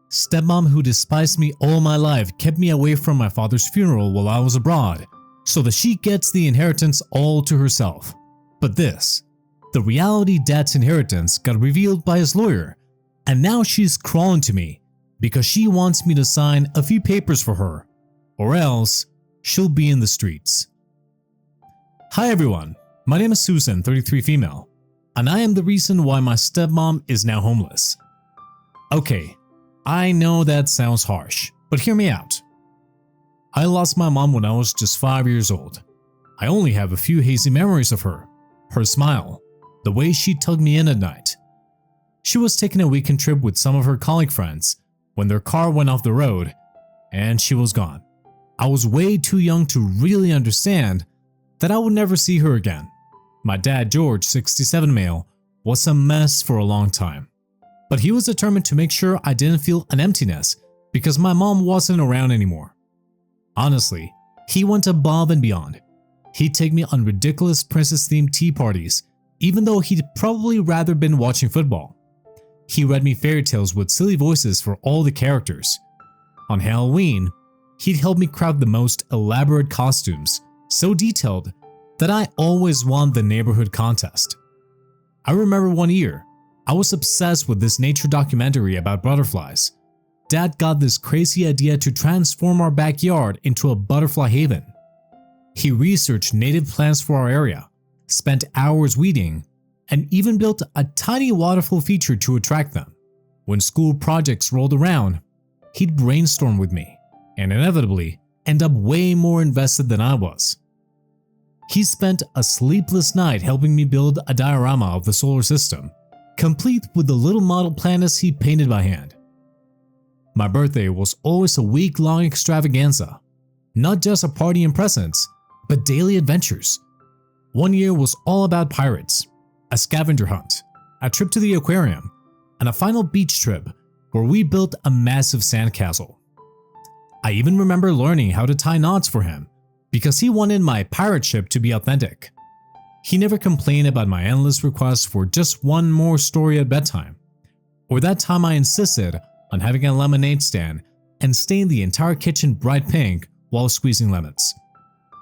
Stepmom, who despised me all my life, kept me away from my father's funeral while I was abroad, so that she gets the inheritance all to herself. But this, the reality Dad's inheritance, got revealed by his lawyer, and now she's crawling to me because she wants me to sign a few papers for her, or else she'll be in the streets. Hi everyone, my name is Susan, 33 female, and I am the reason why my stepmom is now homeless. Okay, I know that sounds harsh, but hear me out. I lost my mom when I was just 5 years old. I only have a few hazy memories of her smile, the way she tugged me in at night. She was taking a weekend trip with some of her colleague friends when their car went off the road and she was gone. I was way too young to really understand that I would never see her again. My dad, George, 67 male, was a mess for a long time. But he was determined to make sure I didn't feel an emptiness because my mom wasn't around anymore. Honestly, he went above and beyond. He'd take me on ridiculous princess-themed tea parties, even though he'd probably rather been watching football. He read me fairy tales with silly voices for all the characters. On Halloween, he'd help me craft the most elaborate costumes, so detailed that I always won the neighborhood contest. I remember one year, I was obsessed with this nature documentary about butterflies. Dad got this crazy idea to transform our backyard into a butterfly haven. He researched native plants for our area, spent hours weeding, and even built a tiny waterfall feature to attract them. When school projects rolled around, he'd brainstorm with me, and inevitably end up way more invested than I was. He spent a sleepless night helping me build a diorama of the solar system, complete with the little model planets he painted by hand. My birthday was always a week-long extravaganza, not just a party and presents, but daily adventures. One year was all about pirates, a scavenger hunt, a trip to the aquarium, and a final beach trip where we built a massive sandcastle. I even remember learning how to tie knots for him because he wanted my pirate ship to be authentic. He never complained about my endless requests for just one more story at bedtime, or that time I insisted on having a lemonade stand and stain the entire kitchen bright pink while squeezing lemons.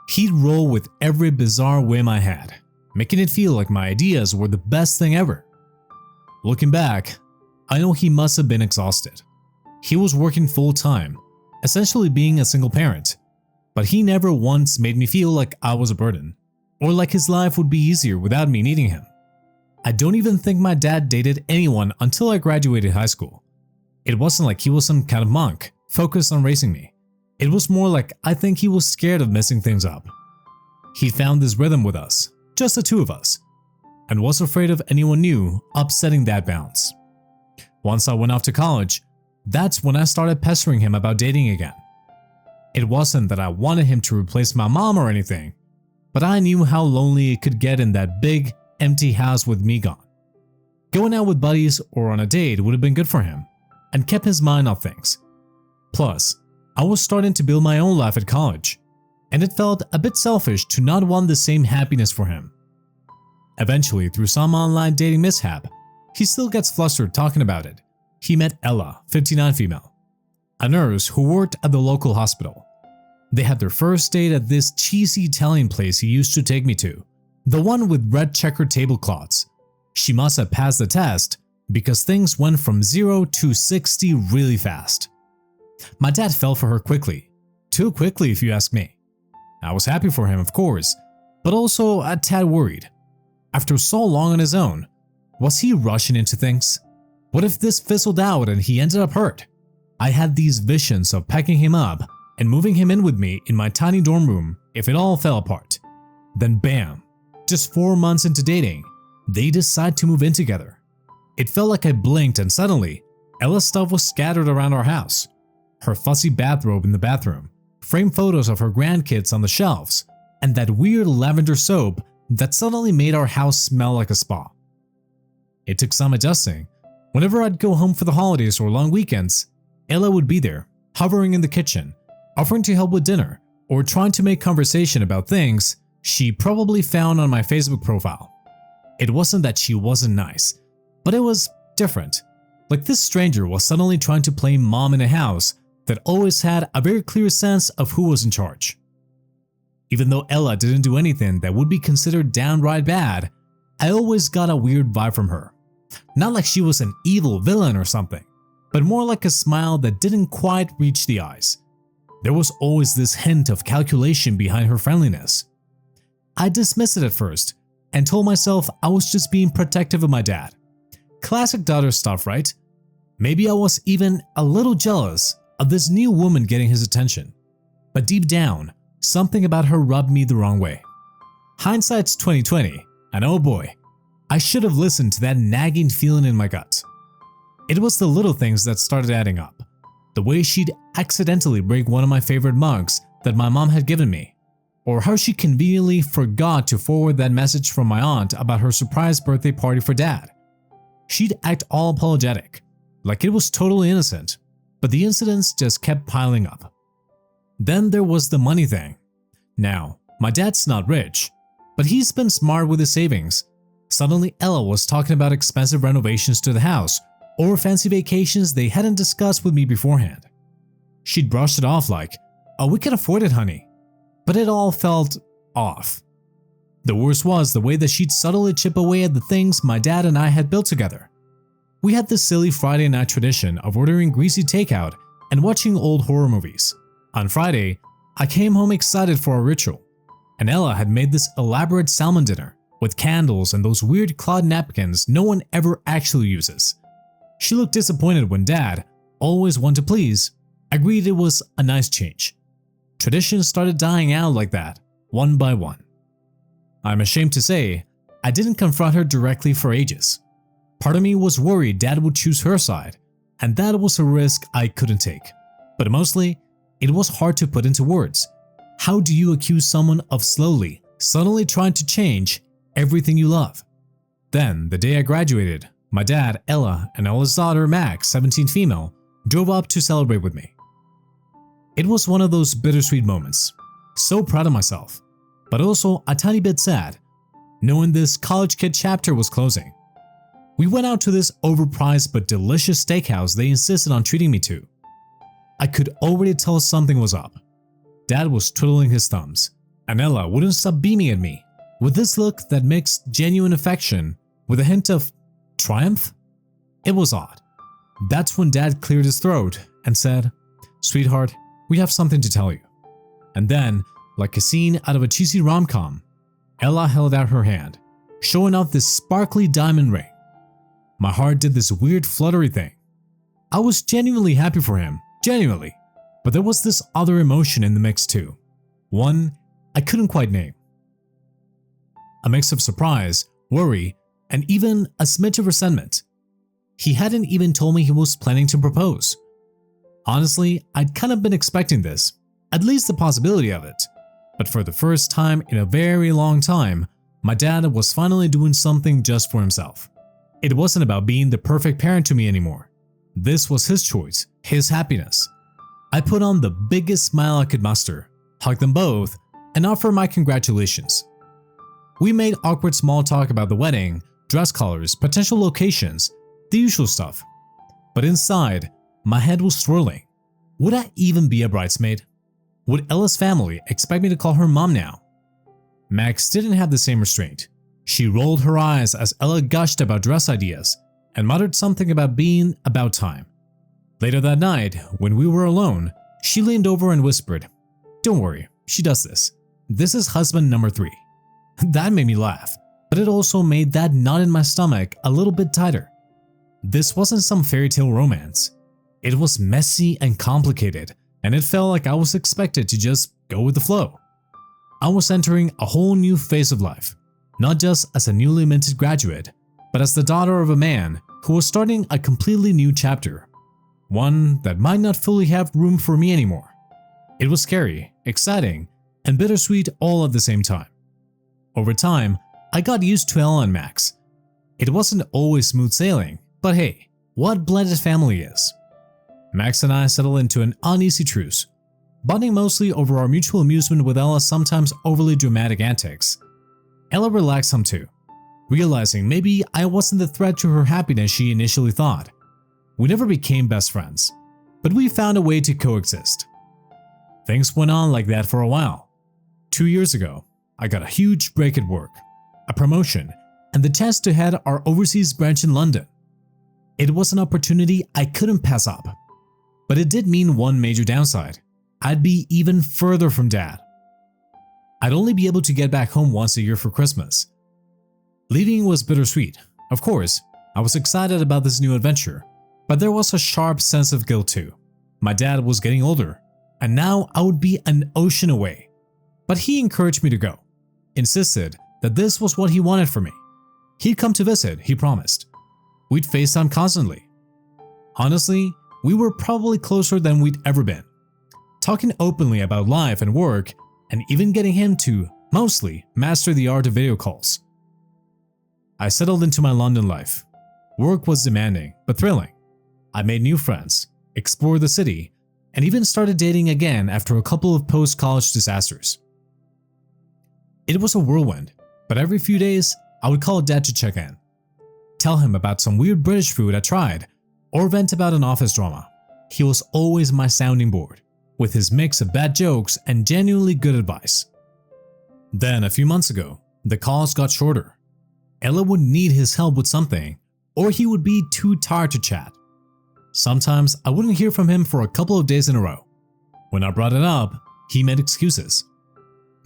He'd roll with every bizarre whim I had, making it feel like my ideas were the best thing ever. Looking back, I know he must have been exhausted. He was working full-time, essentially being a single parent, but he never once made me feel like I was a burden, or like his life would be easier without me needing him. I don't even think my dad dated anyone until I graduated high school. It wasn't like he was some kind of monk, focused on raising me. It was more like I think he was scared of messing things up. He found this rhythm with us, just the two of us, and was afraid of anyone new upsetting that balance. Once I went off to college, that's when I started pestering him about dating again. It wasn't that I wanted him to replace my mom or anything, but I knew how lonely it could get in that big, empty house with me gone. Going out with buddies or on a date would have been good for him, and kept his mind off things. Plus, I was starting to build my own life at college, and it felt a bit selfish to not want the same happiness for him. Eventually, through some online dating mishap, he still gets flustered talking about it. He met Ella, 59 female, a nurse who worked at the local hospital. They had their first date at this cheesy Italian place he used to take me to, the one with red checkered tablecloths. She must have passed the test because things went from 0 to 60 really fast. My dad fell for her quickly, too quickly if you ask me. I was happy for him, of course, but also a tad worried. After so long on his own, was he rushing into things? What if this fizzled out and he ended up hurt? I had these visions of packing him up and moving him in with me in my tiny dorm room if it all fell apart. Then bam, just 4 months into dating, they decide to move in together. It felt like I blinked and suddenly, Ella's stuff was scattered around our house. Her fussy bathrobe in the bathroom, framed photos of her grandkids on the shelves, and that weird lavender soap that suddenly made our house smell like a spa. It took some adjusting. Whenever I'd go home for the holidays or long weekends, Ella would be there, hovering in the kitchen, offering to help with dinner, or trying to make conversation about things she probably found on my Facebook profile. It wasn't that she wasn't nice, but it was different. Like this stranger was suddenly trying to play mom in a house that always had a very clear sense of who was in charge. Even though Ella didn't do anything that would be considered downright bad, I always got a weird vibe from her. Not like she was an evil villain or something, but more like a smile that didn't quite reach the eyes. There was always this hint of calculation behind her friendliness. I dismissed it at first and told myself I was just being protective of my dad. Classic daughter stuff, right? Maybe I was even a little jealous of this new woman getting his attention. But deep down, something about her rubbed me the wrong way. Hindsight's 2020, and oh boy, I should have listened to that nagging feeling in my gut. It was the little things that started adding up. The way she'd accidentally break one of my favorite mugs that my mom had given me, or how she conveniently forgot to forward that message from my aunt about her surprise birthday party for dad. She'd act all apologetic, like it was totally innocent, but the incidents just kept piling up. Then there was the money thing. Now, my dad's not rich, but he's been smart with his savings. Suddenly Ella was talking about expensive renovations to the house or fancy vacations they hadn't discussed with me beforehand. She'd brushed it off like, "Oh, we can afford it, honey." But it all felt off. The worst was the way that she'd subtly chip away at the things my dad and I had built together. We had this silly Friday night tradition of ordering greasy takeout and watching old horror movies. On Friday, I came home excited for our ritual, and Ella had made this elaborate salmon dinner with candles and those weird cloth napkins no one ever actually uses. She looked disappointed when Dad, always one to please, agreed it was a nice change. Traditions started dying out like that, one by one. I'm ashamed to say, I didn't confront her directly for ages. Part of me was worried Dad would choose her side, and that was a risk I couldn't take. But mostly, it was hard to put into words. How do you accuse someone of slowly, suddenly trying to change everything you love? Then, the day I graduated, my dad, Ella, and Ella's daughter, Max, 17 female, drove up to celebrate with me. It was one of those bittersweet moments. So proud of myself, but also a tiny bit sad, knowing this college kid chapter was closing. We went out to this overpriced but delicious steakhouse they insisted on treating me to. I could already tell something was up. Dad was twiddling his thumbs, and Ella wouldn't stop beaming at me with this look that mixed genuine affection with a hint of triumph. It was odd. That's when Dad cleared his throat and said, "Sweetheart, we have something to tell you." And then, like a scene out of a cheesy rom-com, Ella held out her hand, showing off this sparkly diamond ring. My heart did this weird fluttery thing. I was genuinely happy for him, genuinely, but there was this other emotion in the mix too. One I couldn't quite name. A mix of surprise, worry, and even a smidge of resentment. He hadn't even told me he was planning to propose. Honestly, I'd kind of been expecting this, at least the possibility of it. But for the first time in a very long time, my dad was finally doing something just for himself. It wasn't about being the perfect parent to me anymore. This was his choice, his happiness. I put on the biggest smile I could muster, hugged them both, and offered my congratulations. We made awkward small talk about the wedding, dress colors, potential locations, the usual stuff. But inside, my head was swirling. Would I even be a bridesmaid? Would Ella's family expect me to call her mom now? Max didn't have the same restraint. She rolled her eyes as Ella gushed about dress ideas and muttered something about being about time. Later that night, when we were alone, she leaned over and whispered, "Don't worry, she does this. This is husband number 3. That made me laugh, but it also made that knot in my stomach a little bit tighter. This wasn't some fairy tale romance. It was messy and complicated, and it felt like I was expected to just go with the flow. I was entering a whole new phase of life, not just as a newly minted graduate, but as the daughter of a man who was starting a completely new chapter, one that might not fully have room for me anymore. It was scary, exciting, and bittersweet all at the same time. Over time, I got used to Ella and Max. It wasn't always smooth sailing, but hey, what blended family is? Max and I settled into an uneasy truce, bonding mostly over our mutual amusement with Ella's sometimes overly dramatic antics. Ella relaxed some too, realizing maybe I wasn't the threat to her happiness she initially thought. We never became best friends, but we found a way to coexist. Things went on like that for a while. 2 years ago, I got a huge break at work, a promotion, and the chance to head our overseas branch in London. It was an opportunity I couldn't pass up. But it did mean one major downside. I'd be even further from Dad. I'd only be able to get back home once a year for Christmas. Leaving was bittersweet. Of course, I was excited about this new adventure, but there was a sharp sense of guilt too. My dad was getting older, and now I would be an ocean away. But he encouraged me to go, insisted that this was what he wanted for me. He'd come to visit, he promised. We'd FaceTime constantly. Honestly, we were probably closer than we'd ever been, talking openly about life and work, and even getting him to, mostly, master the art of video calls. I settled into my London life. Work was demanding, but thrilling. I made new friends, explored the city, and even started dating again after a couple of post-college disasters. It was a whirlwind, but every few days, I would call Dad to check in, tell him about some weird British food I tried, or vent about an office drama. He was always my sounding board, with his mix of bad jokes and genuinely good advice. Then, a few months ago, the calls got shorter. Ella would need his help with something, or he would be too tired to chat. Sometimes I wouldn't hear from him for a couple of days in a row. When I brought it up, he made excuses.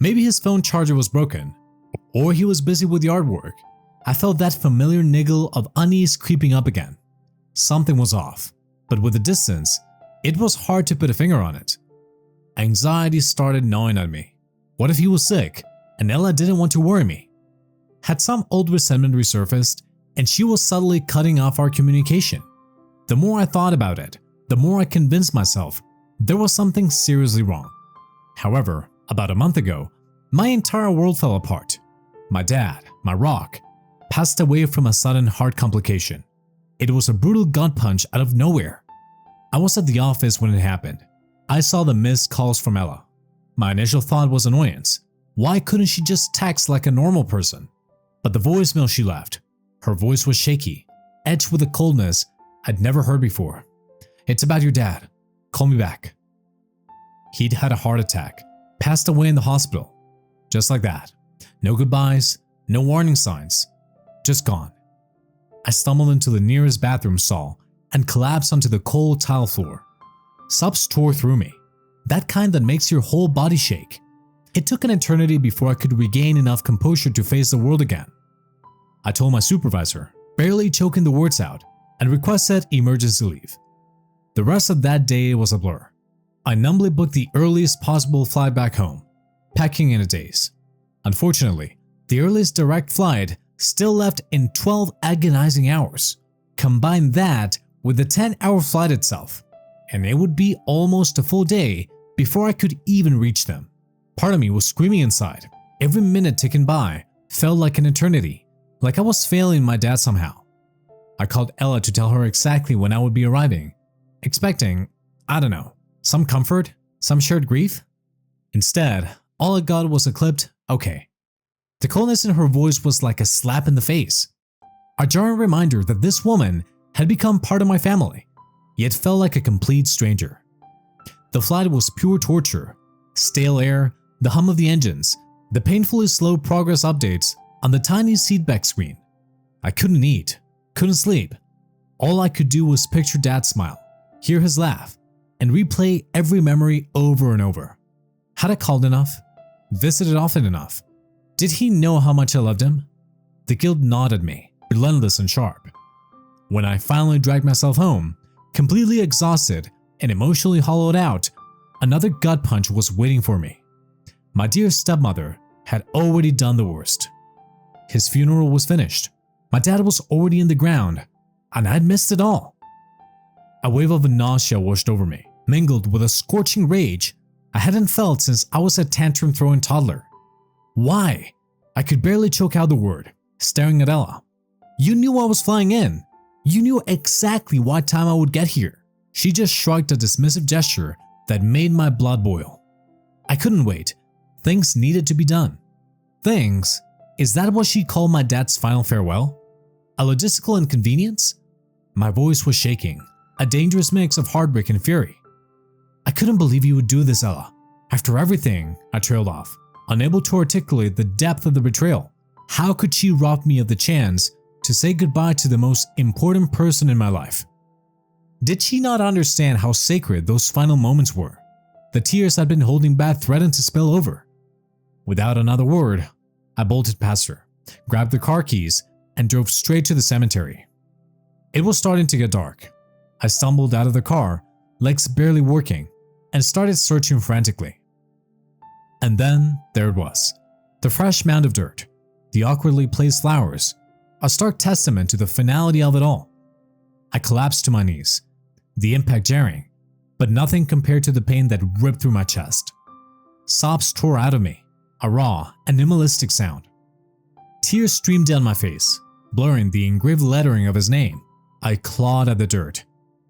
Maybe his phone charger was broken, or he was busy with yard work. I felt that familiar niggle of unease creeping up again. Something was off, but with the distance, it was hard to put a finger on it. Anxiety started gnawing at me. What if he was sick and Ella didn't want to worry me? Had some old resentment resurfaced and she was subtly cutting off our communication? The more I thought about it, the more I convinced myself there was something seriously wrong. However, about a month ago, my entire world fell apart. My dad, my rock, passed away from a sudden heart complication. It was a brutal gut punch out of nowhere. I was at the office when it happened. I saw the missed calls from Ella. My initial thought was annoyance. Why couldn't she just text like a normal person? But the voicemail she left, her voice was shaky, edged with a coldness I'd never heard before. "It's about your dad. Call me back." He'd had a heart attack, passed away in the hospital. Just like that. No goodbyes, no warning signs. Just gone. I stumbled into the nearest bathroom stall and collapsed onto the cold tile floor. Sobs tore through me, that kind that makes your whole body shake. It took an eternity before I could regain enough composure to face the world again. I told my supervisor, barely choking the words out, and requested emergency leave. The rest of that day was a blur. I numbly booked the earliest possible flight back home, packing in a daze. Unfortunately, the earliest direct flight still left in 12 agonizing hours. Combine that with the 10-hour flight itself, and it would be almost a full day before I could even reach them. Part of me was screaming inside. Every minute ticking by felt like an eternity, like I was failing my dad somehow. I called Ella to tell her exactly when I would be arriving, expecting, I don't know, some comfort, some shared grief. Instead, all I got was a clipped, "Okay." The coldness in her voice was like a slap in the face. A jarring reminder that this woman had become part of my family, yet felt like a complete stranger. The flight was pure torture. Stale air, the hum of the engines, the painfully slow progress updates on the tiny seatback screen. I couldn't eat, couldn't sleep. All I could do was picture Dad's smile, hear his laugh, and replay every memory over and over. Had I called enough? Visited often enough? Did he know how much I loved him? The guilt gnawed at me, relentless and sharp. When I finally dragged myself home, completely exhausted and emotionally hollowed out, another gut punch was waiting for me. My dear stepmother had already done the worst. His funeral was finished. My dad was already in the ground, and I'd missed it all. A wave of nausea washed over me, mingled with a scorching rage I hadn't felt since I was a tantrum-throwing toddler. Why? I could barely choke out the word, staring at Ella. "You knew I was flying in. You knew exactly what time I would get here." She just shrugged a dismissive gesture that made my blood boil. I couldn't wait. Things needed to be done. Things? Is that what she called my dad's final farewell? A logistical inconvenience? My voice was shaking, a dangerous mix of heartbreak and fury. "I couldn't believe you would do this, Ella. After everything," I trailed off, unable to articulate the depth of the betrayal. How could she rob me of the chance to say goodbye to the most important person in my life? Did she not understand how sacred those final moments were? The tears I'd been holding back threatened to spill over. Without another word, I bolted past her, grabbed the car keys, and drove straight to the cemetery. It was starting to get dark. I stumbled out of the car, legs barely working, and started searching frantically. And then there it was, the fresh mound of dirt, the awkwardly placed flowers, a stark testament to the finality of it all. I collapsed to my knees, the impact jarring, but nothing compared to the pain that ripped through my chest. Sobs tore out of me, a raw, animalistic sound. Tears streamed down my face, blurring the engraved lettering of his name. I clawed at the dirt,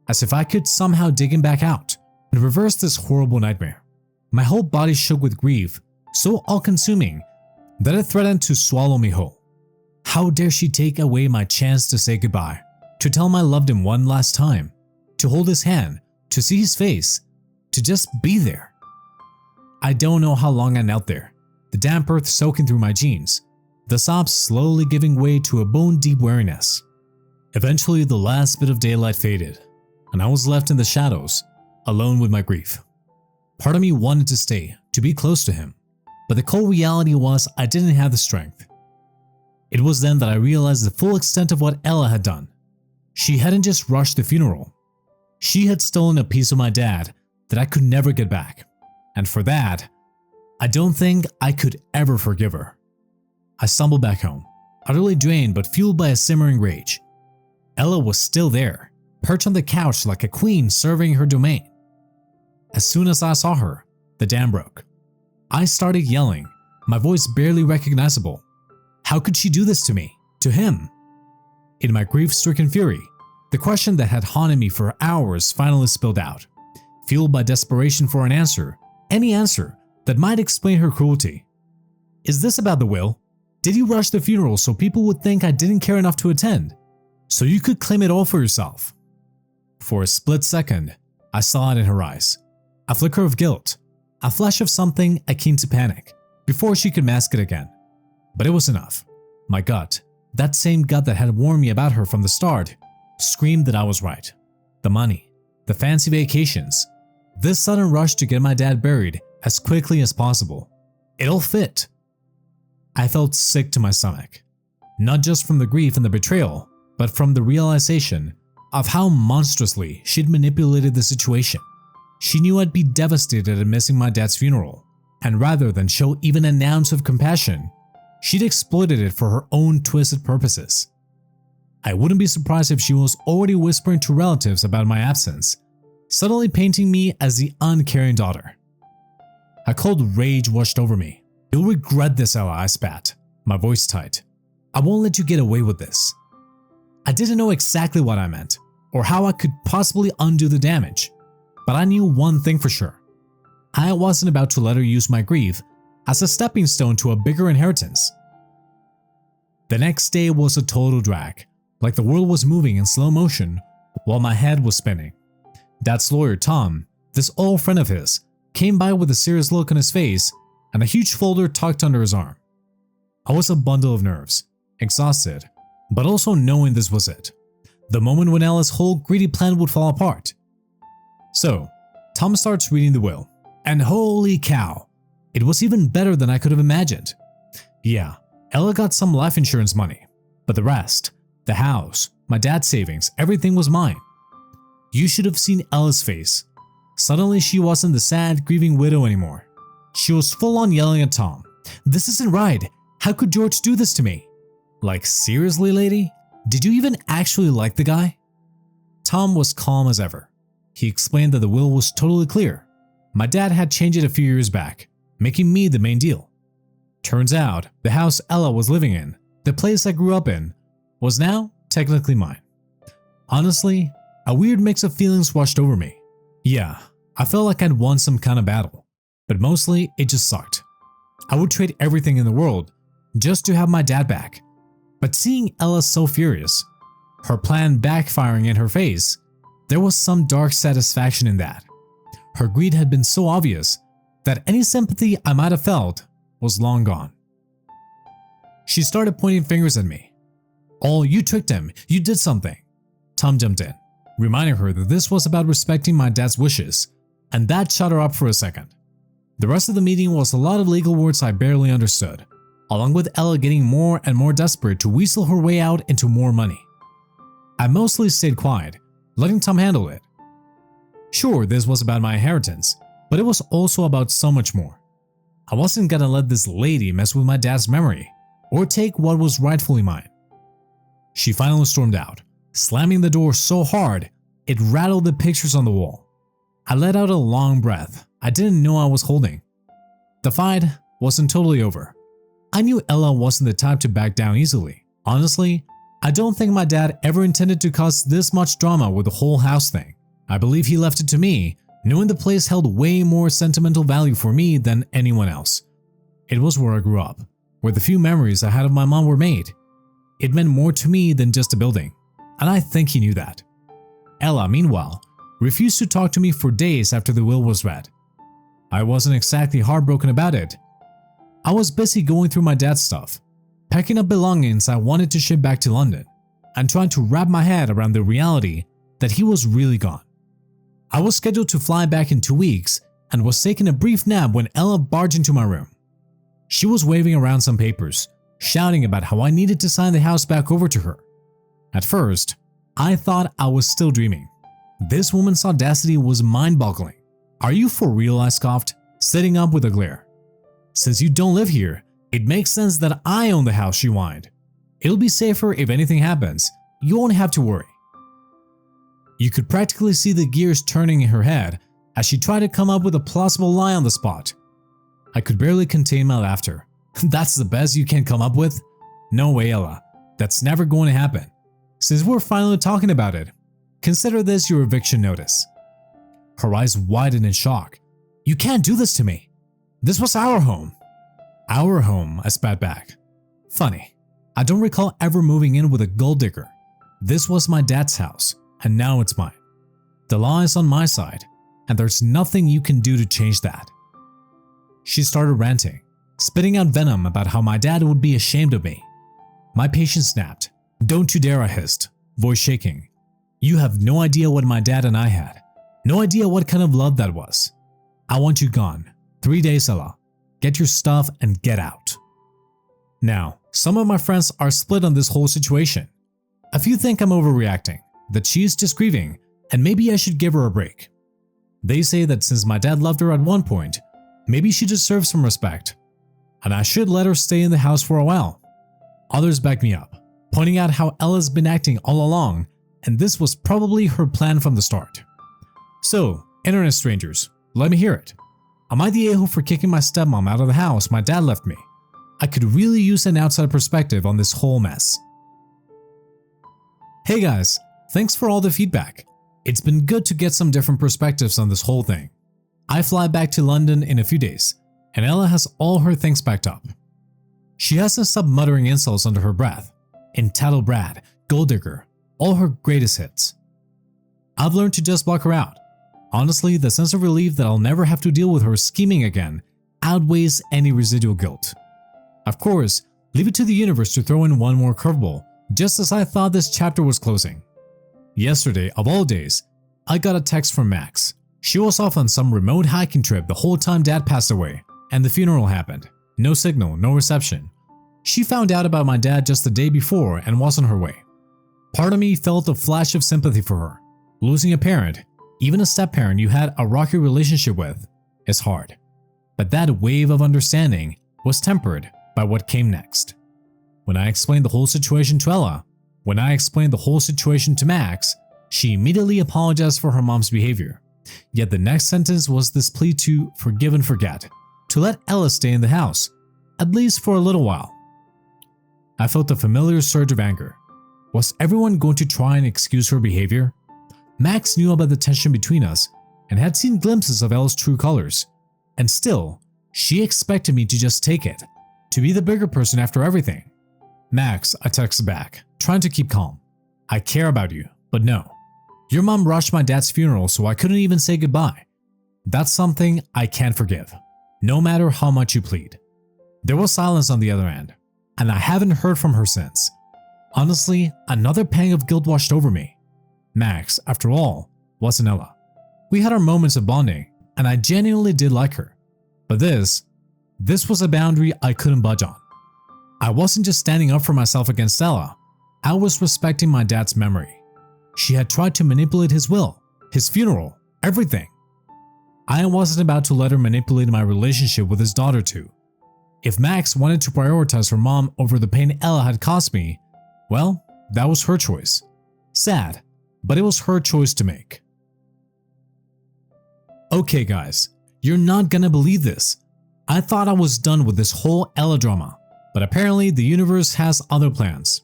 as if I could somehow dig him back out and reverse this horrible nightmare. My whole body shook with grief, so all-consuming that it threatened to swallow me whole. How dare she take away my chance to say goodbye, to tell him I loved him one last time, to hold his hand, to see his face, to just be there. I don't know how long I knelt there, the damp earth soaking through my jeans, the sobs slowly giving way to a bone-deep weariness. Eventually, the last bit of daylight faded, and I was left in the shadows, alone with my grief. Part of me wanted to stay, to be close to him, but the cold reality was I didn't have the strength. It was then that I realized the full extent of what Ella had done. She hadn't just rushed the funeral. She had stolen a piece of my dad that I could never get back, and for that, I don't think I could ever forgive her. I stumbled back home, utterly drained but fueled by a simmering rage. Ella was still there, perched on the couch like a queen serving her domain. As soon as I saw her, the dam broke. I started yelling, my voice barely recognizable. How could she do this to me? To him? In my grief-stricken fury, the question that had haunted me for hours finally spilled out, fueled by desperation for an answer, any answer that might explain her cruelty. Is this about the will? Did you rush the funeral so people would think I didn't care enough to attend? So you could claim it all for yourself? For a split second, I saw it in her eyes. A flicker of guilt, a flash of something akin to panic, before she could mask it again. But it was enough. My gut, that same gut that had warned me about her from the start, screamed that I was right. The money, the fancy vacations, this sudden rush to get my dad buried as quickly as possible. It all fit. I felt sick to my stomach, not just from the grief and the betrayal, but from the realization of how monstrously she'd manipulated the situation. She knew I'd be devastated at missing my dad's funeral, and rather than show even an ounce of compassion, she'd exploited it for her own twisted purposes. I wouldn't be surprised if she was already whispering to relatives about my absence, suddenly painting me as the uncaring daughter. A cold rage washed over me. "You'll regret this, Ella," I spat, my voice tight. "I won't let you get away with this." I didn't know exactly what I meant, or how I could possibly undo the damage, but I knew one thing for sure. I wasn't about to let her use my grief as a stepping stone to a bigger inheritance. The next day was a total drag, like the world was moving in slow motion while my head was spinning. Dad's lawyer, Tom, this old friend of his, came by with a serious look on his face and a huge folder tucked under his arm. I was a bundle of nerves, exhausted, but also knowing this was it, the moment when Ella's whole greedy plan would fall apart. So, Tom starts reading the will, and holy cow, it was even better than I could have imagined. Yeah, Ella got some life insurance money, but the rest, the house, my dad's savings, everything was mine. You should have seen Ella's face. Suddenly she wasn't the sad, grieving widow anymore. She was full on yelling at Tom. "This isn't right. How could George do this to me?" Like, seriously, lady? Did you even actually like the guy? Tom was calm as ever. He explained that the will was totally clear. My dad had changed it a few years back, making me the main deal. Turns out, the house Ella was living in, the place I grew up in, was now technically mine. Honestly, a weird mix of feelings washed over me. Yeah, I felt like I'd won some kind of battle, but mostly it just sucked. I would trade everything in the world just to have my dad back. But seeing Ella so furious, her plan backfiring in her face, There was some dark satisfaction in that. Her greed had been so obvious that any sympathy I might have felt was long gone. She started pointing fingers at me. "Oh, you tricked him. You did something." Tom jumped in, reminding her that this was about respecting my dad's wishes, and that shut her up for a second. The rest of the meeting was a lot of legal words I barely understood, along with Ella getting more and more desperate to weasel her way out into more money. I mostly stayed quiet, letting Tom handle it. Sure, this was about my inheritance, but it was also about so much more. I wasn't gonna let this lady mess with my dad's memory, or take what was rightfully mine. She finally stormed out, slamming the door so hard it rattled the pictures on the wall. I let out a long breath I didn't know I was holding. The fight wasn't totally over. I knew Ella wasn't the type to back down easily. Honestly, I don't think my dad ever intended to cause this much drama with the whole house thing. I believe he left it to me, knowing the place held way more sentimental value for me than anyone else. It was where I grew up, where the few memories I had of my mom were made. It meant more to me than just a building, and I think he knew that. Ella, meanwhile, refused to talk to me for days after the will was read. I wasn't exactly heartbroken about it. I was busy going through my dad's stuff, packing up belongings I wanted to ship back to London, and trying to wrap my head around the reality that he was really gone. I was scheduled to fly back in 2 weeks and was taking a brief nap when Ella barged into my room. She was waving around some papers, shouting about how I needed to sign the house back over to her. At first, I thought I was still dreaming. This woman's audacity was mind-boggling. "Are you for real?" I scoffed, sitting up with a glare. "Since you don't live here, it makes sense that I own the house," she whined. "It'll be safer if anything happens. You won't have to worry." You could practically see the gears turning in her head as she tried to come up with a plausible lie on the spot. I could barely contain my laughter. "That's the best you can come up with? No way, Ella. That's never going to happen. Since we're finally talking about it, consider this your eviction notice." Her eyes widened in shock. "You can't do this to me. This was our home." "Our home," I spat back. "Funny. I don't recall ever moving in with a gold digger. This was my dad's house, and now it's mine. The law is on my side, and there's nothing you can do to change that." She started ranting, spitting out venom about how my dad would be ashamed of me. My patience snapped. "Don't you dare," I hissed, voice shaking. "You have no idea what my dad and I had. No idea what kind of love that was. I want you gone. 3 days, Ella. Get your stuff and get out." Now, some of my friends are split on this whole situation. A few think I'm overreacting, that she's just grieving, and maybe I should give her a break. They say that since my dad loved her at one point, maybe she deserves some respect, and I should let her stay in the house for a while. Others back me up, pointing out how Ella's been acting all along, and this was probably her plan from the start. So, internet strangers, let me hear it. Am I the a-hole for kicking my stepmom out of the house my dad left me? I could really use an outside perspective on this whole mess. Hey guys, thanks for all the feedback. It's been good to get some different perspectives on this whole thing. I fly back to London in a few days, and Ella has all her things packed up. She hasn't stopped muttering insults under her breath. Entitled brat, gold digger, all her greatest hits. I've learned to just block her out. Honestly, the sense of relief that I'll never have to deal with her scheming again outweighs any residual guilt. Of course, leave it to the universe to throw in one more curveball, just as I thought this chapter was closing. Yesterday, of all days, I got a text from Max. She was off on some remote hiking trip the whole time Dad passed away, and the funeral happened. No signal, no reception. She found out about my dad just the day before and was on her way. Part of me felt a flash of sympathy for her. Losing a parent, even a step-parent you had a rocky relationship with, is hard. But that wave of understanding was tempered by what came next. When I explained the whole situation to Ella, when I explained the whole situation to Max, she immediately apologized for her mom's behavior. Yet the next sentence was this plea to forgive and forget, to let Ella stay in the house, at least for a little while. I felt a familiar surge of anger. Was everyone going to try and excuse her behavior? Max knew about the tension between us and had seen glimpses of Ella's true colors, and still, she expected me to just take it, to be the bigger person after everything. "Max," I texted back, trying to keep calm. "I care about you, but no. Your mom rushed my dad's funeral so I couldn't even say goodbye. That's something I can't forgive, no matter how much you plead. There was silence on the other end, and I haven't heard from her since. Honestly, another pang of guilt washed over me. Max, after all, wasn't Ella. We had our moments of bonding, and I genuinely did like her. But this was a boundary I couldn't budge on. I wasn't just standing up for myself against Ella, I was respecting my dad's memory. She had tried to manipulate his will, his funeral, everything. I wasn't about to let her manipulate my relationship with his daughter too. If Max wanted to prioritize her mom over the pain Ella had caused me, well, that was her choice. Sad, but it was her choice to make. Okay guys, you're not gonna believe this. I thought I was done with this whole Ella drama, but apparently the universe has other plans.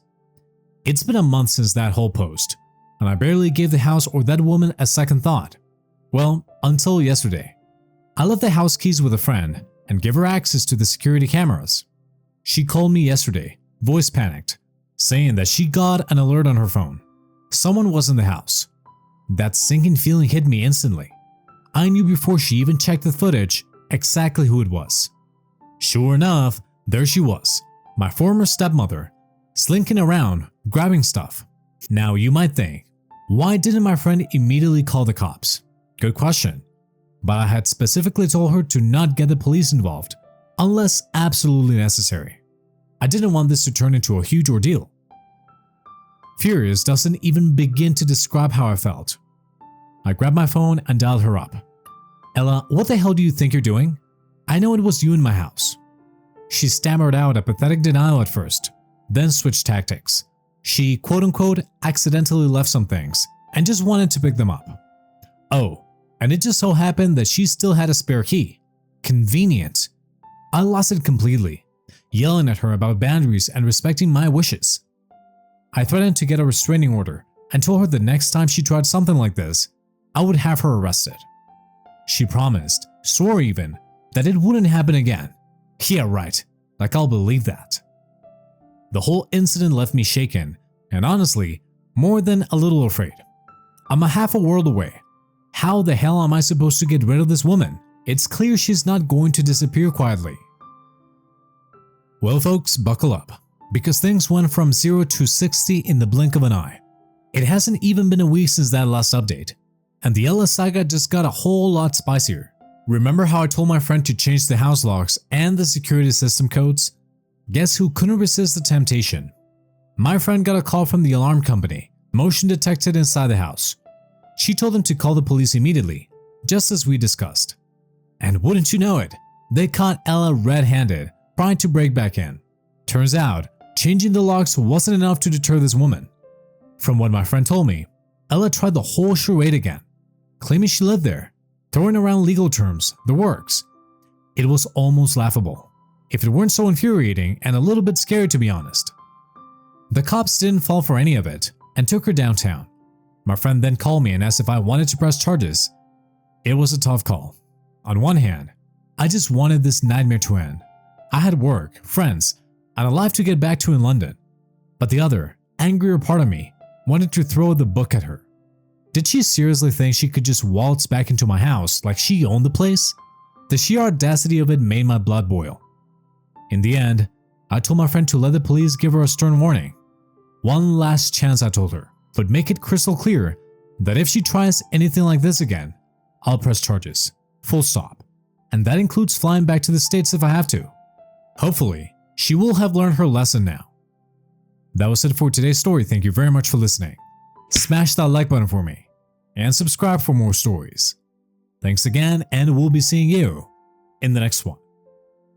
It's been a month since that whole post, and I barely gave the house or that woman a second thought. Well, until yesterday. I left the house keys with a friend and gave her access to the security cameras. She called me yesterday, voice panicked, saying that she got an alert on her phone. Someone was in the house. That sinking feeling hit me instantly. I knew before she even checked the footage exactly who it was. Sure enough, there she was, my former stepmother, slinking around, grabbing stuff. Now you might think, why didn't my friend immediately call the cops? Good question. But I had specifically told her to not get the police involved, unless absolutely necessary. I didn't want this to turn into a huge ordeal. Furious doesn't even begin to describe how I felt. I grabbed my phone and dialed her up. Ella, what the hell do you think you're doing? I know it was you in my house. She stammered out a pathetic denial at first, then switched tactics. She quote-unquote accidentally left some things and just wanted to pick them up. Oh, and it just so happened that she still had a spare key. Convenient. I lost it completely, yelling at her about boundaries and respecting my wishes. I threatened to get a restraining order and told her the next time she tried something like this, I would have her arrested. She promised, swore even, that it wouldn't happen again. Yeah, right, like I'll believe that. The whole incident left me shaken and honestly, more than a little afraid. I'm a half a world away. How the hell am I supposed to get rid of this woman? It's clear she's not going to disappear quietly. Well folks, buckle up, because things went from 0 to 60 in the blink of an eye. It hasn't even been a week since that last update, and the Ella saga just got a whole lot spicier. Remember how I told my friend to change the house locks and the security system codes? Guess who couldn't resist the temptation? My friend got a call from the alarm company, motion detected inside the house. She told them to call the police immediately, just as we discussed. And wouldn't you know it, they caught Ella red-handed, trying to break back in. Turns out, changing the locks wasn't enough to deter this woman. From what my friend told me, Ella tried the whole charade again, claiming she lived there, throwing around legal terms, the works. It was almost laughable, if it weren't so infuriating and a little bit scary to be honest. The cops didn't fall for any of it and took her downtown. My friend then called me and asked if I wanted to press charges. It was a tough call. On one hand, I just wanted this nightmare to end. I had work, friends, and a life to get back to in London. But the other, angrier part of me wanted to throw the book at her. Did she seriously think she could just waltz back into my house like she owned the place? The sheer audacity of it made my blood boil. In the end, I told my friend to let the police give her a stern warning. One last chance, I told her, but make it crystal clear that if she tries anything like this again, I'll press charges, full stop. And that includes flying back to the States if I have to. Hopefully, she will have learned her lesson now. That was it for today's story. Thank you very much for listening. Smash that like button for me and subscribe for more stories. Thanks again, and we'll be seeing you in the next one.